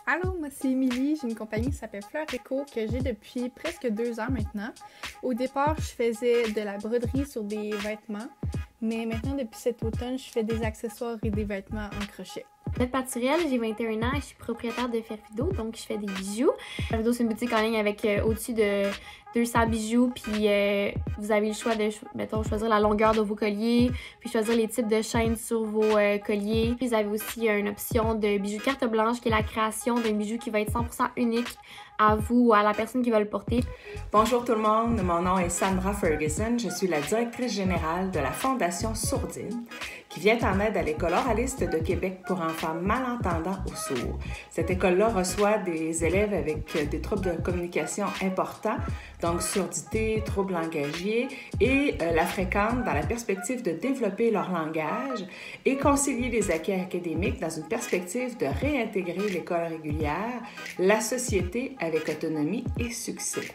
Allô, moi c'est Émilie, j'ai une compagnie qui s'appelle Fleur Éco que j'ai depuis presque 2 ans maintenant. Au départ, je faisais de la broderie sur des vêtements, mais maintenant depuis cet automne, je fais des accessoires et des vêtements en crochet. Annette Paturel, j'ai 21 ans et je suis propriétaire de Fervido, donc je fais des bijoux. Fervido, c'est une boutique en ligne avec au-dessus de 200 bijoux, puis vous avez le choix de, mettons, choisir la longueur de vos colliers, puis choisir les types de chaînes sur vos colliers. Puis vous avez aussi une option de bijoux carte blanche, qui est la création d'un bijou qui va être 100% unique à vous ou à la personne qui va le porter. Bonjour tout le monde, mon nom est Sandra Ferguson, je suis la directrice générale de la Fondation Sourdine, qui vient en aide à l'École oraliste de Québec pour enfants malentendants ou sourds. Cette école-là reçoit des élèves avec des troubles de communication importants, donc surdité, troubles langagiers, et la fréquente dans la perspective de développer leur langage et concilier les acquis académiques dans une perspective de réintégrer l'école régulière, la société avec autonomie et succès.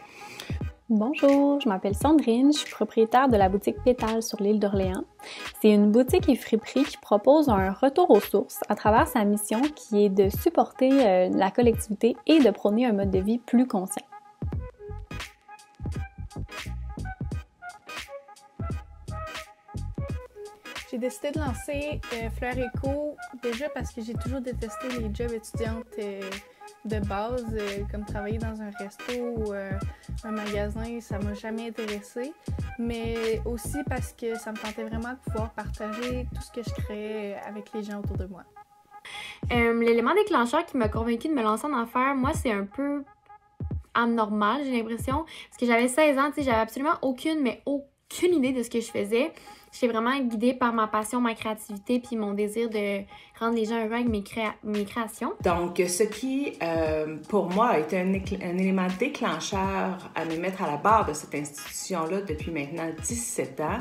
Bonjour, je m'appelle Sandrine, je suis propriétaire de la boutique Pétale sur l'île d'Orléans. C'est une boutique et friperie qui propose un retour aux sources à travers sa mission qui est de supporter la collectivité et de prôner un mode de vie plus conscient. J'ai décidé de lancer Fleur Éco déjà parce que j'ai toujours détesté les jobs étudiantes de base, comme travailler dans un resto ou un magasin, ça m'a jamais intéressée, mais aussi parce que ça me tentait vraiment de pouvoir partager tout ce que je créais avec les gens autour de moi. L'élément déclencheur qui m'a convaincue de me lancer en affaires, moi, c'est un peu anormal, j'ai l'impression, parce que j'avais 16 ans, j'avais absolument aucune idée de ce que je faisais. J'étais vraiment guidée par ma passion, ma créativité, puis mon désir de rendre les gens heureux avec mes créations. Donc, ce qui, pour moi, a été un élément déclencheur à me mettre à la barre de cette institution-là depuis maintenant 17 ans,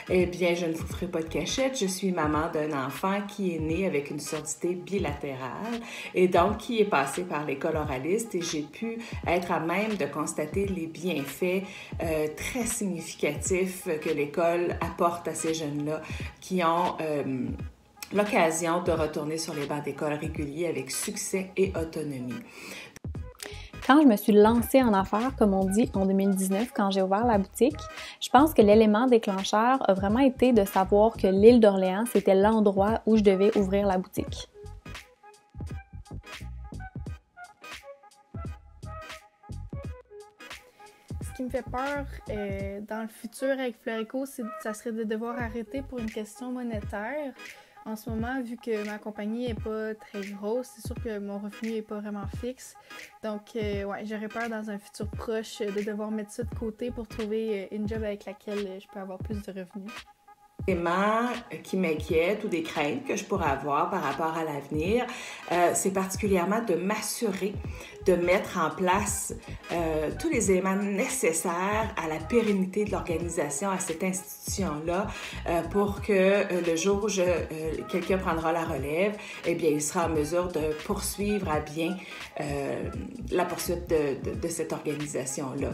eh bien, je ne vous ferai pas de cachette, je suis maman d'un enfant qui est né avec une surdité bilatérale et donc qui est passé par l'école oraliste et j'ai pu être à même de constater les bienfaits très significatifs que l'école apporte à ces jeunes-là qui ont l'occasion de retourner sur les bancs d'école réguliers avec succès et autonomie. Quand je me suis lancée en affaires, comme on dit, en 2019, quand j'ai ouvert la boutique, je pense que l'élément déclencheur a vraiment été de savoir que l'île d'Orléans, c'était l'endroit où je devais ouvrir la boutique. Ce qui me fait peur dans le futur avec Fleur Éco, ça serait de devoir arrêter pour une question monétaire. En ce moment, vu que ma compagnie n'est pas très grosse, c'est sûr que mon revenu n'est pas vraiment fixe. Donc, j'aurais peur dans un futur proche de devoir mettre ça de côté pour trouver une job avec laquelle je peux avoir plus de revenus. Des éléments qui m'inquiètent ou des craintes que je pourrais avoir par rapport à l'avenir, c'est particulièrement de m'assurer de mettre en place tous les éléments nécessaires à la pérennité de l'organisation, à cette institution-là, pour que le jour où quelqu'un prendra la relève, eh bien, il sera en mesure de poursuivre à bien la poursuite de cette organisation-là.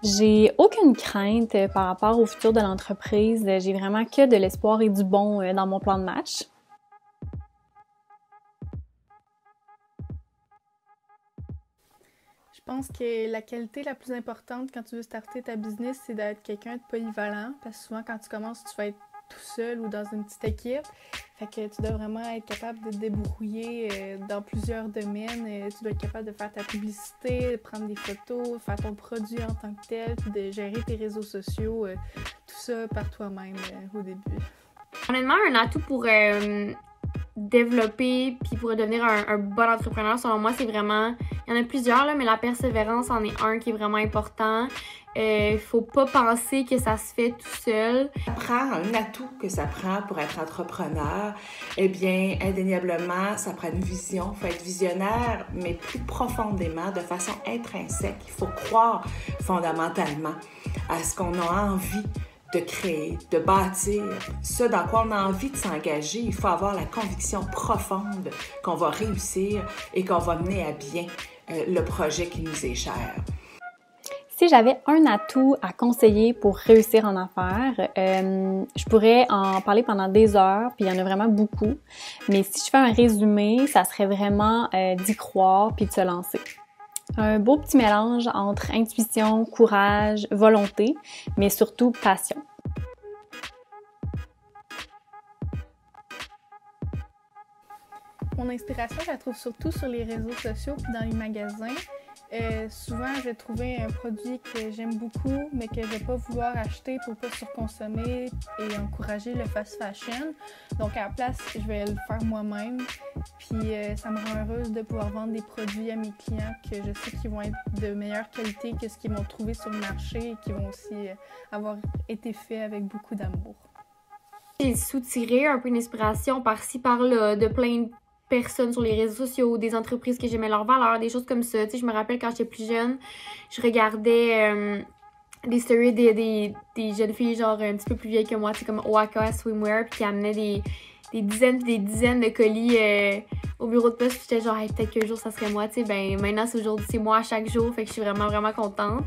J'ai aucune crainte par rapport au futur de l'entreprise. J'ai vraiment que de l'espoir et du bon dans mon plan de match. Je pense que la qualité la plus importante quand tu veux starter ta business, c'est d'être quelqu'un de polyvalent. Parce que souvent, quand tu commences, tu vas être tout seul ou dans une petite équipe. Fait que tu dois vraiment être capable de te débrouiller dans plusieurs domaines. Tu dois être capable de faire ta publicité, de prendre des photos, faire ton produit en tant que tel, puis de gérer tes réseaux sociaux, tout ça par toi-même au début. Honnêtement, un atout pour développer puis pour devenir un bon entrepreneur, selon moi, c'est vraiment... Il y en a plusieurs, là, mais la persévérance en est un qui est vraiment important. Faut pas penser que ça se fait tout seul. Ça prend un atout que ça prend pour être entrepreneur. Eh bien, indéniablement, ça prend une vision. Il faut être visionnaire, mais plus profondément, de façon intrinsèque. Il faut croire fondamentalement à ce qu'on a envie de créer, de bâtir, ce dans quoi on a envie de s'engager. Il faut avoir la conviction profonde qu'on va réussir et qu'on va mener à bien le projet qui nous est cher. Si j'avais un atout à conseiller pour réussir en affaires, je pourrais en parler pendant des heures, puis il y en a vraiment beaucoup. Mais si je fais un résumé, ça serait vraiment d'y croire puis de se lancer. Un beau petit mélange entre intuition, courage, volonté, mais surtout passion. Mon inspiration, je la trouve surtout sur les réseaux sociaux puis dans les magasins. Souvent, je vais trouver un produit que j'aime beaucoup, mais que je vais pas vouloir acheter pour pas surconsommer et encourager le fast fashion. Donc, à la place, je vais le faire moi-même. Puis, ça me rend heureuse de pouvoir vendre des produits à mes clients que je sais qu'ils vont être de meilleure qualité que ce qu'ils vont trouver sur le marché et qui vont aussi avoir été faits avec beaucoup d'amour. J'ai soutiré un peu d'inspiration par-ci, par-là, de plein de personnes sur les réseaux sociaux, des entreprises que j'aimais leurs valeurs, des choses comme ça. Tu sais, je me rappelle quand j'étais plus jeune, je regardais des stories des jeunes filles genre un petit peu plus vieilles que moi, tu sais, comme Oaka Swimwear, puis qui amenaient des dizaines de colis au bureau de poste, puis j'étais genre hey, peut-être qu'un jour ça serait moi, tu sais. Ben maintenant c'est moi à chaque jour, fait que je suis vraiment vraiment contente.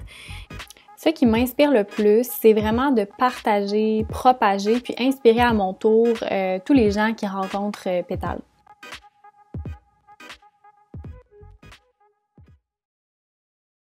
Ce qui m'inspire le plus, c'est vraiment de partager, propager, puis inspirer à mon tour tous les gens qui rencontrent Pétale.